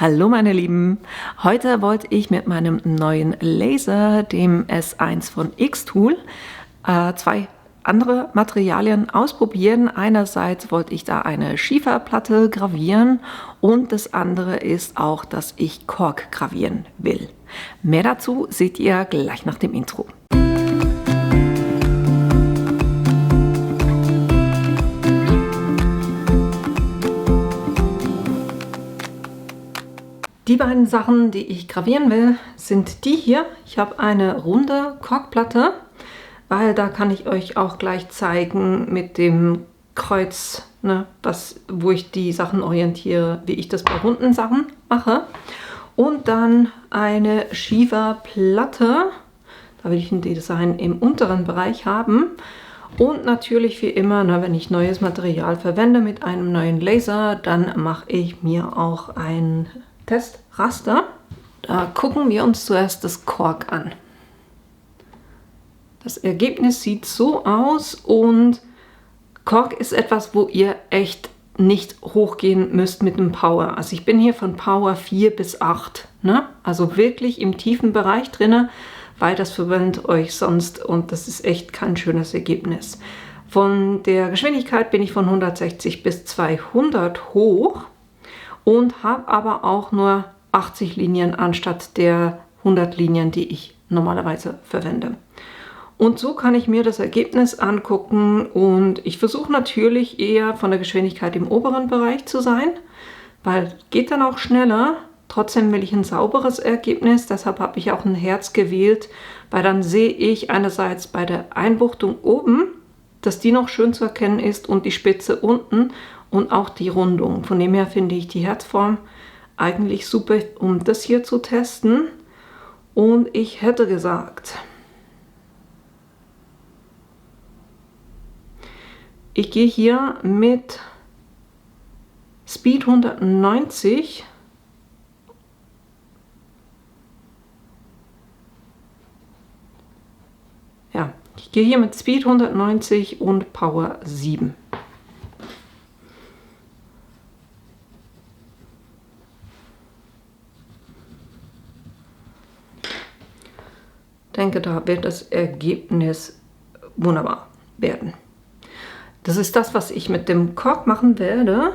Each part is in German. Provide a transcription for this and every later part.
Hallo meine Lieben, heute wollte ich mit meinem neuen Laser, dem S1 von Xtool, zwei andere Materialien ausprobieren. Einerseits wollte ich da eine Schieferplatte gravieren und das andere ist auch, dass ich Kork gravieren will. Mehr dazu seht ihr gleich nach dem Intro. Die beiden Sachen, die ich gravieren will, sind die hier. Ich habe eine runde Korkplatte, weil da kann ich euch auch gleich zeigen mit dem Kreuz, ne, wo ich die Sachen orientiere, wie ich das bei runden Sachen mache. Und dann eine Schieferplatte, da will ich ein Design im unteren Bereich haben. Und natürlich wie immer, ne, wenn ich neues Material verwende mit einem neuen Laser, dann mache ich mir auch ein Testraster. Da gucken wir uns zuerst das Kork an. Das Ergebnis sieht so aus und Kork ist etwas, wo ihr echt nicht hochgehen müsst mit dem Power. Also ich bin hier von Power 4 bis 8, ne? Also wirklich im tiefen Bereich drin, weil das verwirrt euch sonst und das ist echt kein schönes Ergebnis. Von der Geschwindigkeit bin ich von 160 bis 200 hoch. Und habe aber auch nur 80 Linien anstatt der 100 Linien, die ich normalerweise verwende. Und so kann ich mir das Ergebnis angucken und ich versuche natürlich eher von der Geschwindigkeit im oberen Bereich zu sein, weil geht dann auch schneller. Trotzdem will ich ein sauberes Ergebnis, deshalb habe ich auch ein Herz gewählt, weil dann sehe ich einerseits bei der Einbuchtung oben, dass die noch schön zu erkennen ist und die Spitze unten und auch die Rundung. Von dem her finde ich die Herzform eigentlich super, um das hier zu testen. Und ich hätte gesagt, ich gehe hier mit Speed 190 ich gehe hier mit Speed 190 und Power 7. Ich denke, da wird das Ergebnis wunderbar werden. Das ist das, was ich mit dem Kork machen werde.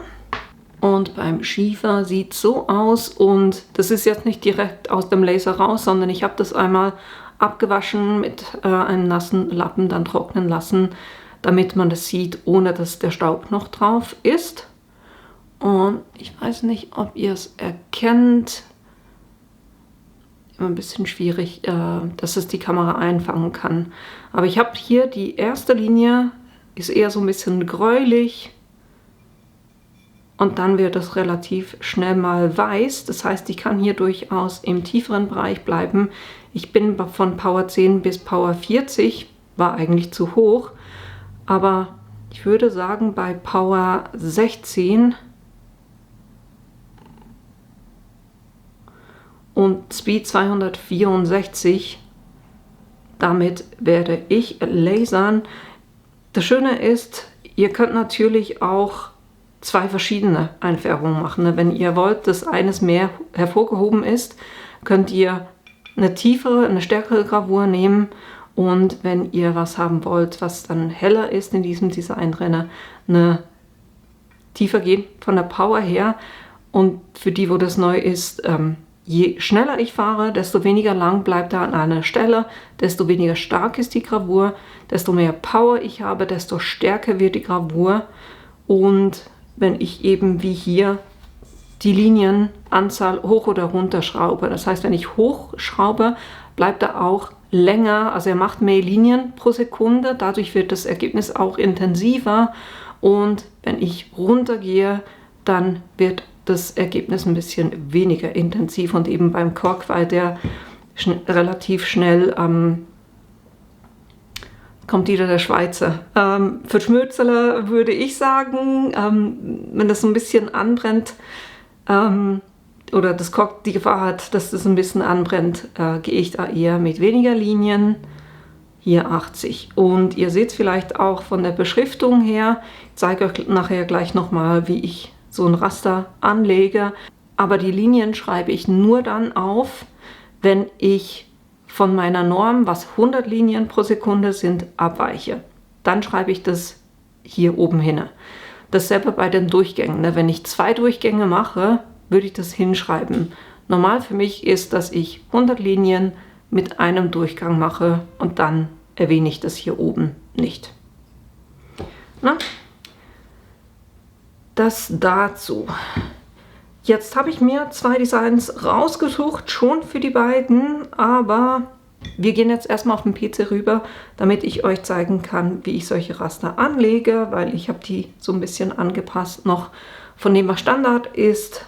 Und beim Schiefer sieht es so aus. Und das ist jetzt nicht direkt aus dem Laser raus, sondern ich habe das einmal abgewaschen mit einem nassen Lappen, dann trocknen lassen, damit man das sieht, ohne dass der Staub noch drauf ist. Und ich weiß nicht, ob ihr es erkennt. Immer ein bisschen schwierig, dass es die Kamera einfangen kann. Aber ich habe hier die erste Linie, ist eher so ein bisschen gräulich. Und dann wird es relativ schnell mal weiß. Das heißt, ich kann hier durchaus im tieferen Bereich bleiben. Ich bin von Power 10 bis Power 40, war eigentlich zu hoch. Aber ich würde sagen, bei Power 16 und Speed 264, damit werde ich lasern. Das Schöne ist, ihr könnt natürlich auch zwei verschiedene Einfärbungen machen. Wenn ihr wollt, dass eines mehr hervorgehoben ist, könnt ihr eine tiefere, eine stärkere Gravur nehmen. Und wenn ihr was haben wollt, was dann heller ist in diesem Design drin, eine tiefer geht von der Power her. Und für die, wo das neu ist, je schneller ich fahre, desto weniger lang bleibt er an einer Stelle, desto weniger stark ist die Gravur, desto mehr Power ich habe, desto stärker wird die Gravur. Und wenn ich eben wie hier die Linienanzahl hoch oder runter schraube, das heißt, wenn ich hochschraube, bleibt er auch länger, also er macht mehr Linien pro Sekunde, dadurch wird das Ergebnis auch intensiver. Und wenn ich runtergehe, dann wird das Ergebnis ein bisschen weniger intensiv und eben beim Kork, weil der relativ schnell kommt wieder der Schweizer. Für Schmölzeler würde ich sagen, wenn das so ein bisschen anbrennt oder das Kork die Gefahr hat, dass das ein bisschen anbrennt, gehe ich da eher mit weniger Linien. Hier 80. Und ihr seht es vielleicht auch von der Beschriftung her. Ich zeige euch nachher gleich nochmal, wie ich so ein Raster anlege. aber die Linien schreibe ich nur dann auf, wenn ich von meiner Norm, was 100 Linien pro Sekunde sind, abweiche. Dann schreibe ich das hier oben hin. Dasselbe bei den Durchgängen. Wenn ich 2 Durchgänge mache, würde ich das hinschreiben. Normal für mich ist, dass ich 100 Linien mit einem Durchgang mache und dann erwähne ich das hier oben nicht. Na? Das dazu. Jetzt habe ich mir 2 Designs rausgesucht, schon für die beiden, aber wir gehen jetzt erstmal auf den PC rüber, damit ich euch zeigen kann, wie ich solche Raster anlege, weil ich habe die so ein bisschen angepasst noch von dem, was Standard ist,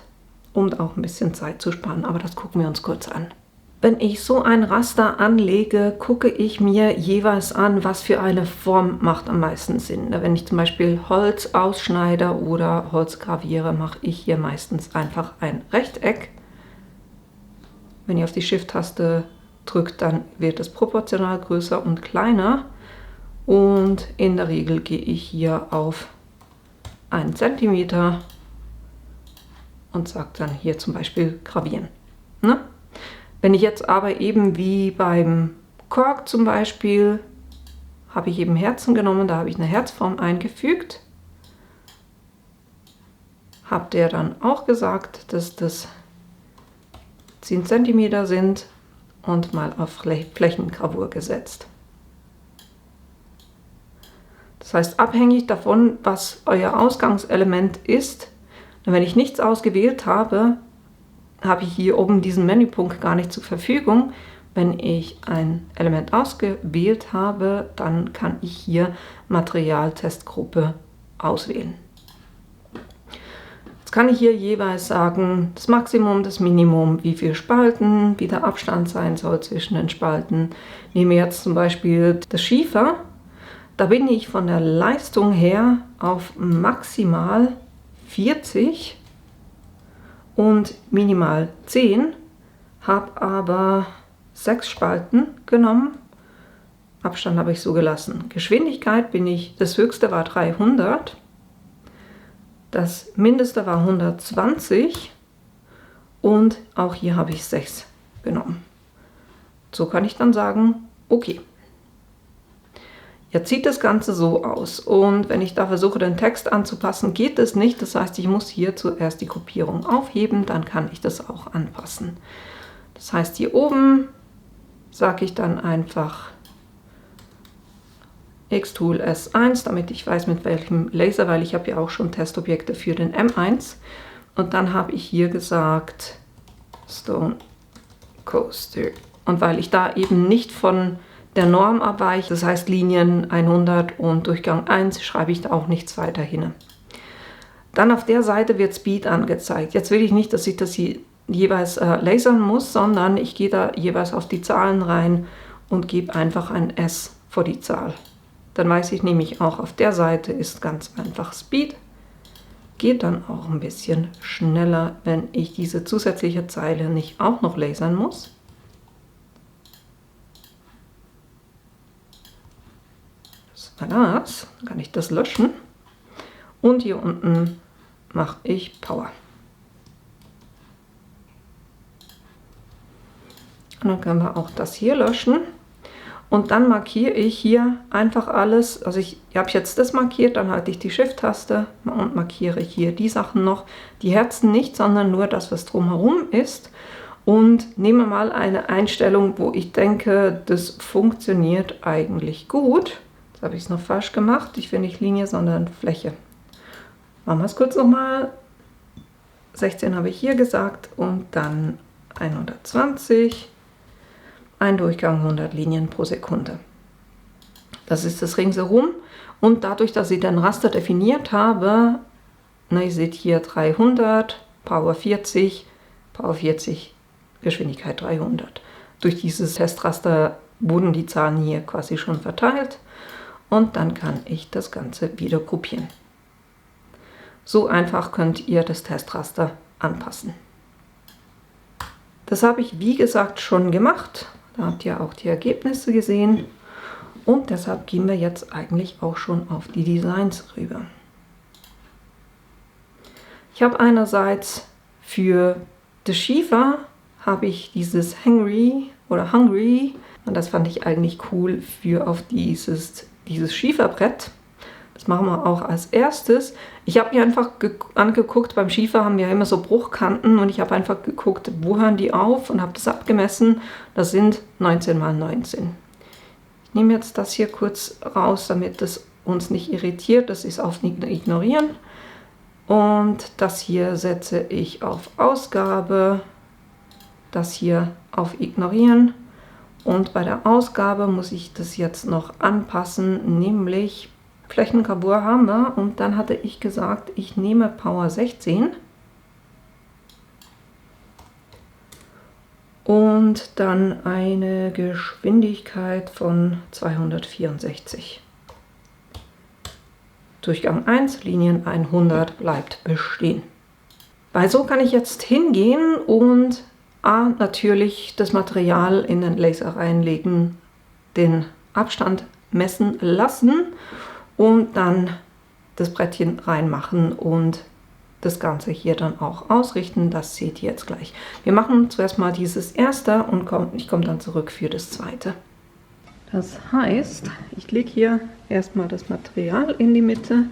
um auch ein bisschen Zeit zu sparen, aber das gucken wir uns kurz an. Wenn ich so ein Raster anlege, gucke ich mir jeweils an, was für eine Form macht am meisten Sinn. Wenn ich zum Beispiel Holz ausschneide oder Holz graviere, mache ich hier meistens einfach ein Rechteck. Wenn ihr auf die Shift-Taste drückt, dann wird es proportional größer und kleiner. Und in der Regel gehe ich hier auf 1 cm und sage dann hier zum Beispiel gravieren. Ne? Wenn ich jetzt aber eben wie beim Kork zum Beispiel, habe ich eben Herzen genommen, da habe ich eine Herzform eingefügt. Habe der dann auch gesagt, dass das 10 cm sind und mal auf Flächengravur gesetzt. Das heißt, abhängig davon, was euer Ausgangselement ist, wenn ich nichts ausgewählt habe, habe ich hier oben diesen Menüpunkt gar nicht zur Verfügung. Wenn ich ein Element ausgewählt habe, dann kann ich hier Materialtestgruppe auswählen. Jetzt kann ich hier jeweils sagen, das Maximum, das Minimum, wie viele Spalten, wie der Abstand sein soll zwischen den Spalten. Nehmen wir jetzt zum Beispiel das Schiefer. Da bin ich von der Leistung her auf maximal 40 und minimal 10, habe aber 6 Spalten genommen. Abstand habe ich so gelassen. Geschwindigkeit bin ich, das höchste war 300, das mindeste war 120 und auch hier habe ich 6 genommen. So kann ich dann sagen, okay. Jetzt sieht das Ganze so aus und wenn ich da versuche, den Text anzupassen, geht es nicht. Das heißt, ich muss hier zuerst die Gruppierung aufheben, dann kann ich das auch anpassen. Das heißt, hier oben sage ich dann einfach Xtool S1, damit ich weiß, mit welchem Laser, weil ich habe ja auch schon Testobjekte für den M1. Und dann habe ich hier gesagt Stone Coaster. Und weil ich da eben nicht von der Norm abweiche, das heißt Linien 100 und Durchgang 1, schreibe ich da auch nichts weiter hin. Dann auf der Seite wird Speed angezeigt. Jetzt will ich nicht, dass ich das hier jeweils lasern muss, sondern ich gehe da jeweils auf die Zahlen rein und gebe einfach ein S vor die Zahl. Dann weiß ich nämlich auch, auf der Seite ist ganz einfach Speed. Geht dann auch ein bisschen schneller, wenn ich diese zusätzliche Zeile nicht auch noch lasern muss. Das war das. Dann kann ich das löschen. Und hier unten mache ich Power. Und dann können wir auch das hier löschen. Und dann markiere ich hier einfach alles. Also ich habe jetzt das markiert, dann halte ich die Shift-Taste und markiere hier die Sachen noch. Die Herzen nicht, sondern nur das, was drumherum ist. Und nehme mal eine Einstellung, wo ich denke, das funktioniert eigentlich gut. Jetzt habe ich es noch falsch gemacht. Ich will nicht Linie, sondern Fläche. Machen wir es kurz nochmal. 16 habe ich hier gesagt und dann 120. Ein Durchgang 100 Linien pro Sekunde. Das ist das ringsherum. Und dadurch, dass ich den Raster definiert habe, na, ihr seht hier 300, Power 40, Geschwindigkeit 300. Durch dieses Testraster wurden die Zahlen hier quasi schon verteilt. Und dann kann ich das Ganze wieder gruppieren. So einfach könnt ihr das Testraster anpassen. Das habe ich, wie gesagt, schon gemacht. Da habt ihr auch die Ergebnisse gesehen. Und deshalb gehen wir jetzt eigentlich auch schon auf die Designs rüber. Ich habe einerseits Für das Schiefer habe ich dieses Hungry und das fand ich eigentlich cool für auf dieses Schieferbrett. Das machen wir auch als erstes. Ich habe mir einfach angeguckt, beim Schiefer haben wir ja immer so Bruchkanten und ich habe einfach geguckt, wo hören die auf und habe das abgemessen. Das sind 19 mal 19. Ich nehme jetzt das hier kurz raus, damit es uns nicht irritiert. Das ist auf Ignorieren. Und das hier setze ich auf Ausgabe. Das hier auf Ignorieren. Und bei der Ausgabe muss ich das jetzt noch anpassen, nämlich Flächenkarbur haben wir. Und dann hatte ich gesagt, ich nehme Power 16. Und dann eine Geschwindigkeit von 264. Durchgang 1, Linien 100 bleibt bestehen. Weil so kann ich jetzt hingehen und natürlich das Material in den Laser reinlegen, den Abstand messen lassen und dann das Brettchen reinmachen und das Ganze hier dann auch ausrichten. Das seht ihr jetzt gleich. Wir machen zuerst mal dieses erste und ich komme dann zurück für das zweite. Das heißt, ich lege hier erstmal das Material in die Mitte.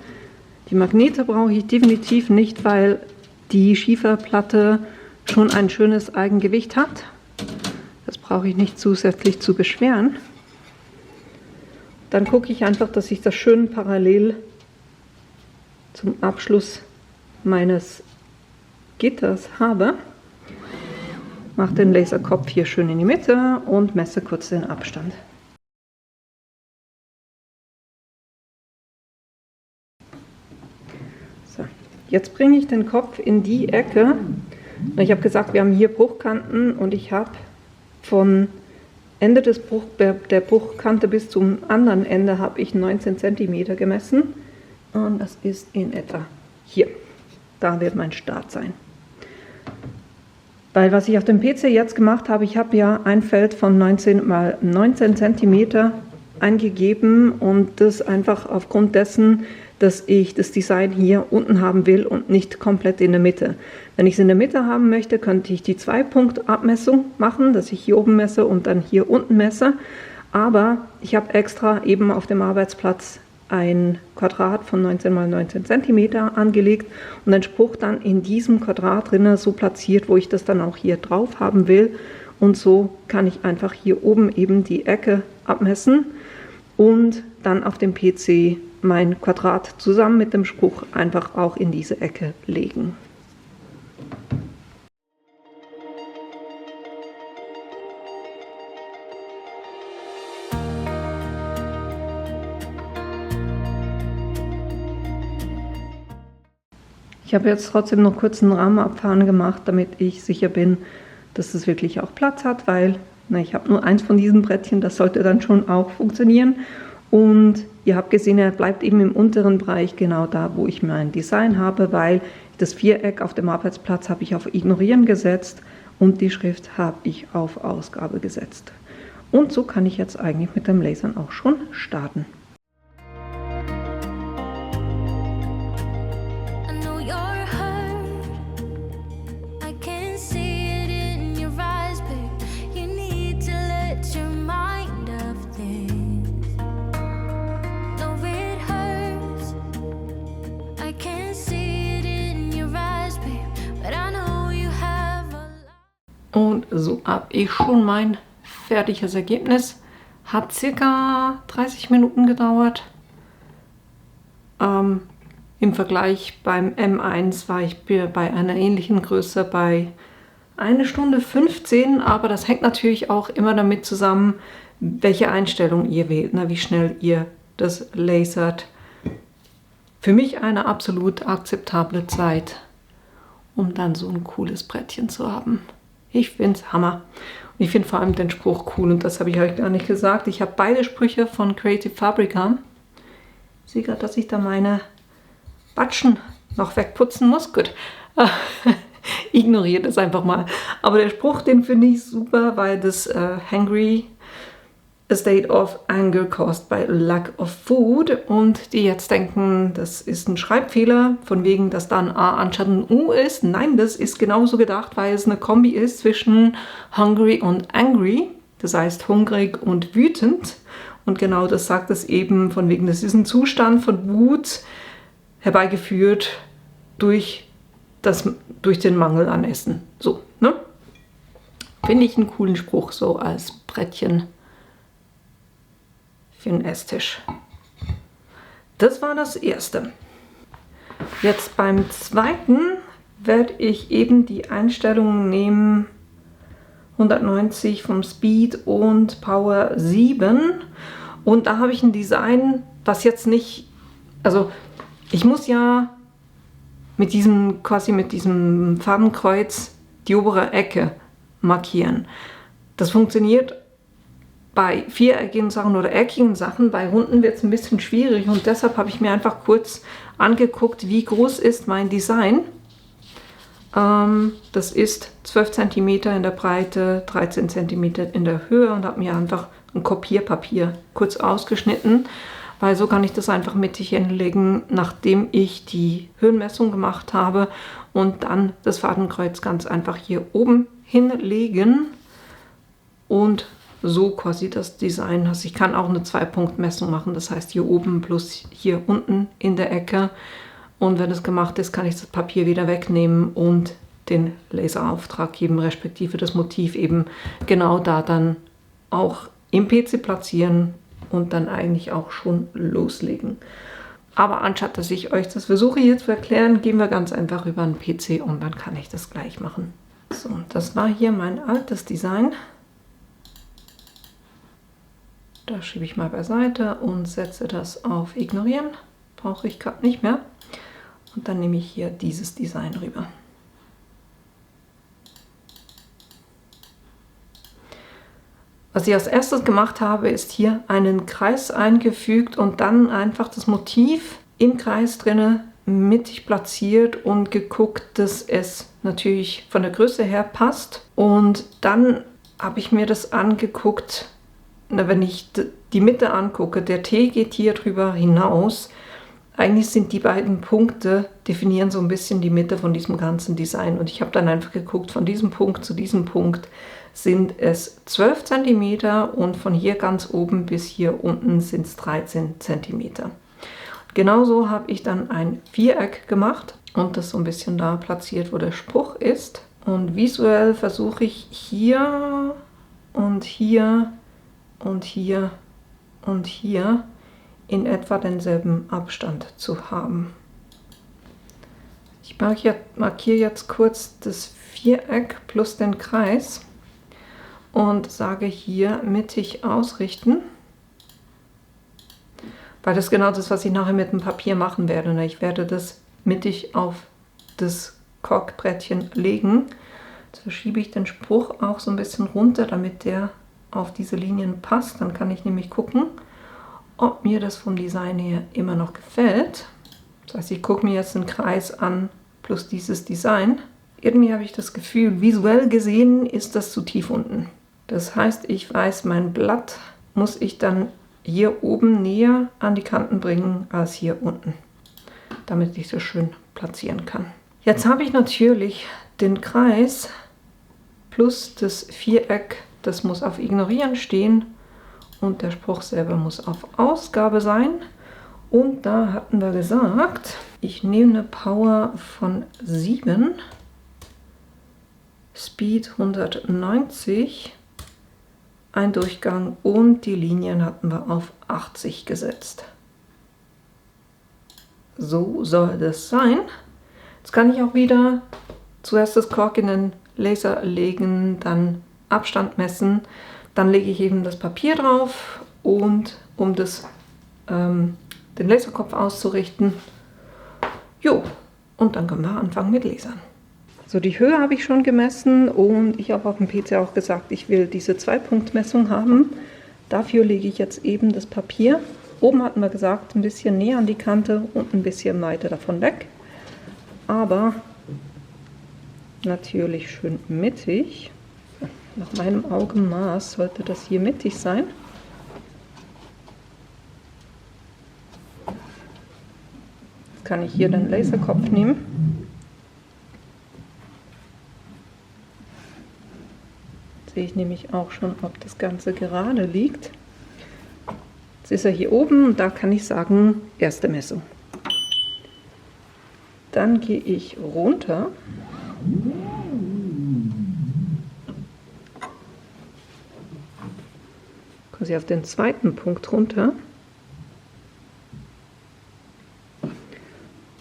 Die Magnete brauche ich definitiv nicht, weil die Schieferplatte schon ein schönes Eigengewicht hat. Das brauche ich nicht zusätzlich zu beschweren. Dann gucke ich einfach, dass ich das schön parallel zum Abschluss meines Gitters habe. Mache den Laserkopf hier schön in die Mitte und messe kurz den Abstand. So, jetzt bringe ich den Kopf in die Ecke. Ich habe gesagt, wir haben hier Bruchkanten und ich habe von Ende der Bruchkante bis zum anderen Ende habe ich 19 cm gemessen und das ist in etwa hier. Da wird mein Start sein. Weil was ich auf dem PC jetzt gemacht habe, ich habe ja ein Feld von 19 mal 19 cm eingegeben und das einfach aufgrund dessen, dass ich das Design hier unten haben will und nicht komplett in der Mitte. Wenn ich es in der Mitte haben möchte, könnte ich die 2-Punkt-Abmessung machen, dass ich hier oben messe und dann hier unten messe. Aber ich habe extra eben auf dem Arbeitsplatz ein Quadrat von 19 mal 19 cm angelegt und den Spruch dann in diesem Quadrat drinnen so platziert, wo ich das dann auch hier drauf haben will. Und so kann ich einfach hier oben eben die Ecke abmessen und dann auf dem PC mein Quadrat zusammen mit dem Spruch einfach auch in diese Ecke legen. Ich habe jetzt trotzdem noch kurz einen Rahmenabfahren gemacht, damit ich sicher bin, dass es wirklich auch Platz hat, weil ich habe nur eins von diesen Brettchen, das sollte dann schon auch funktionieren. Und ihr habt gesehen, er bleibt eben im unteren Bereich, genau da, wo ich mein Design habe, weil das Viereck auf dem Arbeitsplatz habe ich auf Ignorieren gesetzt und die Schrift habe ich auf Ausgabe gesetzt. Und so kann ich jetzt eigentlich mit dem Lasern auch schon starten. Und so habe ich schon mein fertiges Ergebnis. Hat circa 30 Minuten gedauert. Im Vergleich beim M1 war ich bei einer ähnlichen Größe bei 1 Stunde 15, aber das hängt natürlich auch immer damit zusammen, welche Einstellung ihr wählt, wie schnell ihr das lasert. Für mich eine absolut akzeptable Zeit, um dann so ein cooles Brettchen zu haben. Ich finde es Hammer. Und ich finde vor allem den Spruch cool und das habe ich euch gar nicht gesagt. Ich habe beide Sprüche von Creative Fabrica. Ich sehe gerade, dass ich da meine Batschen noch wegputzen muss. Gut. Ignoriert es einfach mal. Aber der Spruch, den finde ich super, weil das Hungry A state of anger caused by lack of food. Und die jetzt denken, das ist ein Schreibfehler, von wegen, dass da ein A anstatt ein U ist. Nein, das ist genauso gedacht, weil es eine Kombi ist zwischen hungry und angry. Das heißt hungrig und wütend. Und genau das sagt es eben, von wegen, das ist ein Zustand von Wut herbeigeführt durch den Mangel an Essen. So, ne? Finde ich einen coolen Spruch, so als Brettchen für den Esstisch. Das war das erste. Jetzt beim zweiten werde ich eben die Einstellungen nehmen, 190 vom Speed und Power 7. Und da habe ich ein Design, was jetzt nicht, also ich muss ja mit diesem Fadenkreuz die obere Ecke markieren. Das funktioniert bei viereckigen Sachen oder eckigen Sachen. Bei Runden wird es ein bisschen schwierig und deshalb habe ich mir einfach kurz angeguckt, wie groß ist mein Design. Das ist 12 cm in der Breite, 13 cm in der Höhe und habe mir einfach ein Kopierpapier kurz ausgeschnitten, weil so kann ich das einfach mittig hinlegen, nachdem ich die Höhenmessung gemacht habe und dann das Fadenkreuz ganz einfach hier oben hinlegen und so quasi das Design. Also ich kann auch eine 2-Punkt-Messung machen, das heißt hier oben plus hier unten in der Ecke. Und wenn es gemacht ist, kann ich das Papier wieder wegnehmen und den Laserauftrag geben, respektive das Motiv eben genau da dann auch im PC platzieren und dann eigentlich auch schon loslegen. Aber anstatt dass ich euch das versuche hier zu erklären, gehen wir ganz einfach über den PC und dann kann ich das gleich machen. So, das war hier mein altes Design. Da schiebe ich mal beiseite und setze das auf Ignorieren. Brauche ich gerade nicht mehr. Und dann nehme ich hier dieses Design rüber. Was ich als erstes gemacht habe, ist hier einen Kreis eingefügt und dann einfach das Motiv im Kreis drinne mittig platziert und geguckt, dass es natürlich von der Größe her passt. Und dann habe ich mir das angeguckt, wenn ich die Mitte angucke, der T geht hier drüber hinaus. Eigentlich sind die beiden Punkte, definieren so ein bisschen die Mitte von diesem ganzen Design. Und ich habe dann einfach geguckt, von diesem Punkt zu diesem Punkt sind es 12 cm und von hier ganz oben bis hier unten sind es 13 cm. Genauso habe ich dann ein Viereck gemacht und das so ein bisschen da platziert, wo der Spruch ist. Und visuell versuche ich hier und hier und hier und hier in etwa denselben Abstand zu haben. Ich markiere jetzt kurz das Viereck plus den Kreis und sage hier mittig ausrichten, weil das genau das, was ich nachher mit dem Papier machen werde. Ich werde das mittig auf das Korkbrettchen legen. Jetzt verschiebe ich den Spruch auch so ein bisschen runter, damit der auf diese Linien passt. Dann kann ich nämlich gucken, ob mir das vom Design her immer noch gefällt. Das heißt, ich gucke mir jetzt den Kreis an plus dieses Design. Irgendwie habe ich das Gefühl, visuell gesehen ist das zu tief unten. Das heißt, ich weiß, mein Blatt muss ich dann hier oben näher an die Kanten bringen als hier unten, damit ich das schön platzieren kann. Jetzt habe ich natürlich den Kreis plus das Viereck, das muss auf Ignorieren stehen. Und der Spruch selber muss auf Ausgabe sein. Und da hatten wir gesagt, ich nehme eine Power von 7, Speed 190, ein Durchgang und die Linien hatten wir auf 80 gesetzt. So soll das sein. Jetzt kann ich auch wieder zuerst das Kork in den Laser legen, dann Abstand messen. Dann lege ich eben das Papier drauf und um den Laserkopf auszurichten. Jo, und dann können wir anfangen mit Lasern. So, die Höhe habe ich schon gemessen und ich habe auf dem PC auch gesagt, ich will diese 2-Punkt-Messung haben. Dafür lege ich jetzt eben das Papier. Oben hatten wir gesagt, ein bisschen näher an die Kante und ein bisschen weiter davon weg. Aber natürlich schön mittig. Nach meinem Augenmaß sollte das hier mittig sein. kann ich hier den Laserkopf nehmen. Sehe ich nämlich auch schon, ob das Ganze gerade liegt. Jetzt ist er hier oben und da kann ich sagen, erste Messung. Dann gehe ich runter. Quasi auf den zweiten Punkt runter.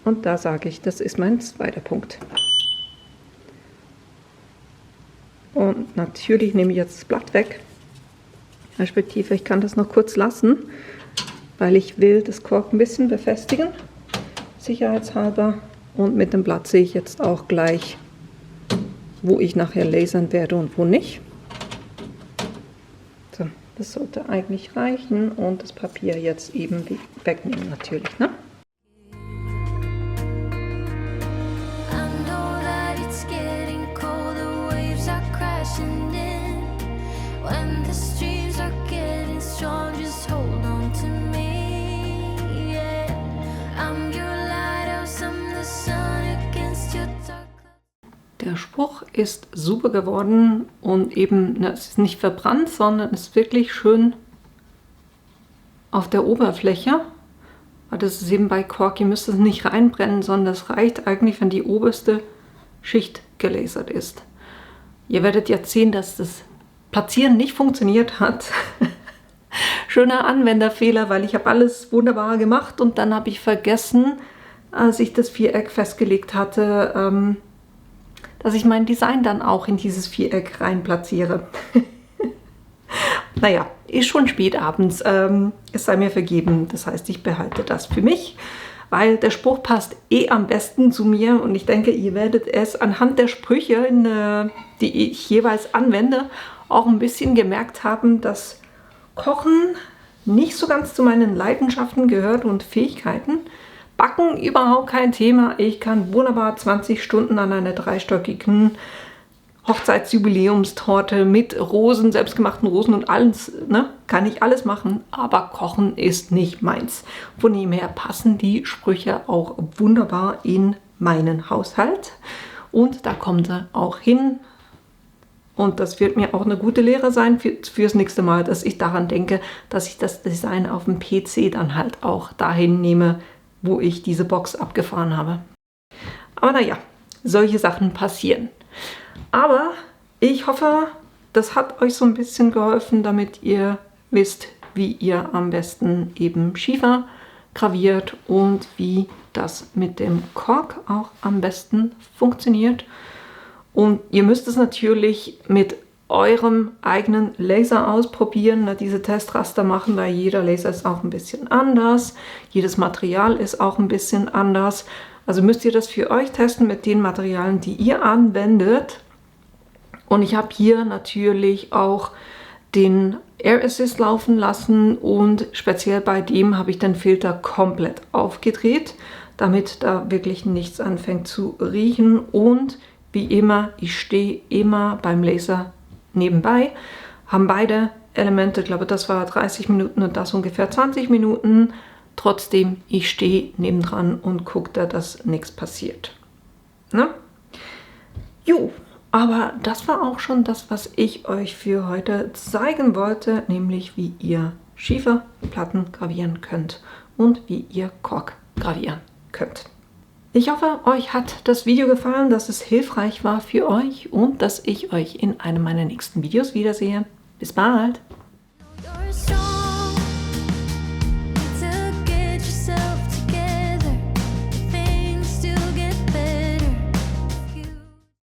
Und da sage ich, das ist mein zweiter Punkt. Und natürlich nehme ich jetzt das Blatt weg. Respektive, ich kann das noch kurz lassen, weil ich will das Kork ein bisschen befestigen, sicherheitshalber. Und mit dem Blatt sehe ich jetzt auch gleich, wo ich nachher lasern werde und wo nicht. So, das sollte eigentlich reichen und das Papier jetzt eben wegnehmen natürlich, ne? Der Spruch ist super geworden und eben, es ist nicht verbrannt, sondern es ist wirklich schön auf der Oberfläche. Aber das ist eben bei Kork, ihr müsst es nicht reinbrennen, sondern es reicht eigentlich, wenn die oberste Schicht gelasert ist. Ihr werdet jetzt sehen, dass das Platzieren nicht funktioniert hat. Schöner Anwenderfehler, weil ich habe alles wunderbar gemacht und dann habe ich vergessen, als ich das Viereck festgelegt hatte, dass ich mein Design dann auch in dieses Viereck rein platziere. Naja, ist schon spät abends, es sei mir vergeben. Das heißt, ich behalte das für mich, weil der Spruch passt eh am besten zu mir und ich denke, ihr werdet es anhand der Sprüche, die ich jeweils anwende, auch ein bisschen gemerkt haben, dass Kochen nicht so ganz zu meinen Leidenschaften gehört und Fähigkeiten. Backen überhaupt kein Thema. Ich kann wunderbar 20 Stunden an einer dreistöckigen Hochzeitsjubiläumstorte mit Rosen, selbstgemachten Rosen und alles, ne, kann ich alles machen. Aber Kochen ist nicht meins. Von dem her passen die Sprüche auch wunderbar in meinen Haushalt. Und da kommt er auch hin. Und das wird mir auch eine gute Lehre sein fürs nächste Mal, dass ich daran denke, dass ich das Design auf dem PC dann halt auch dahin nehme, wo ich diese Box abgefahren habe. Aber naja, solche Sachen passieren. Aber ich hoffe, das hat euch so ein bisschen geholfen, damit ihr wisst, wie ihr am besten eben Schiefer graviert und wie das mit dem Kork auch am besten funktioniert. Und ihr müsst es natürlich mit eurem eigenen Laser ausprobieren, diese Testraster machen, weil jeder Laser ist auch ein bisschen anders. Jedes Material ist auch ein bisschen anders. Also müsst ihr das für euch testen mit den Materialien, die ihr anwendet. Und ich habe hier natürlich auch den Air Assist laufen lassen und speziell bei dem habe ich den Filter komplett aufgedreht, damit da wirklich nichts anfängt zu riechen. Und wie immer, ich stehe immer beim Laser nebenbei, haben beide Elemente, ich glaube, das war 30 Minuten und das ungefähr 20 Minuten. Trotzdem, ich stehe nebendran und gucke da, dass nichts passiert. Ne? Jo, aber das war auch schon das, was ich euch für heute zeigen wollte, nämlich wie ihr Schieferplatten gravieren könnt und wie ihr Kork gravieren könnt. Ich hoffe, euch hat das Video gefallen, dass es hilfreich war für euch und dass ich euch in einem meiner nächsten Videos wiedersehe. Bis bald!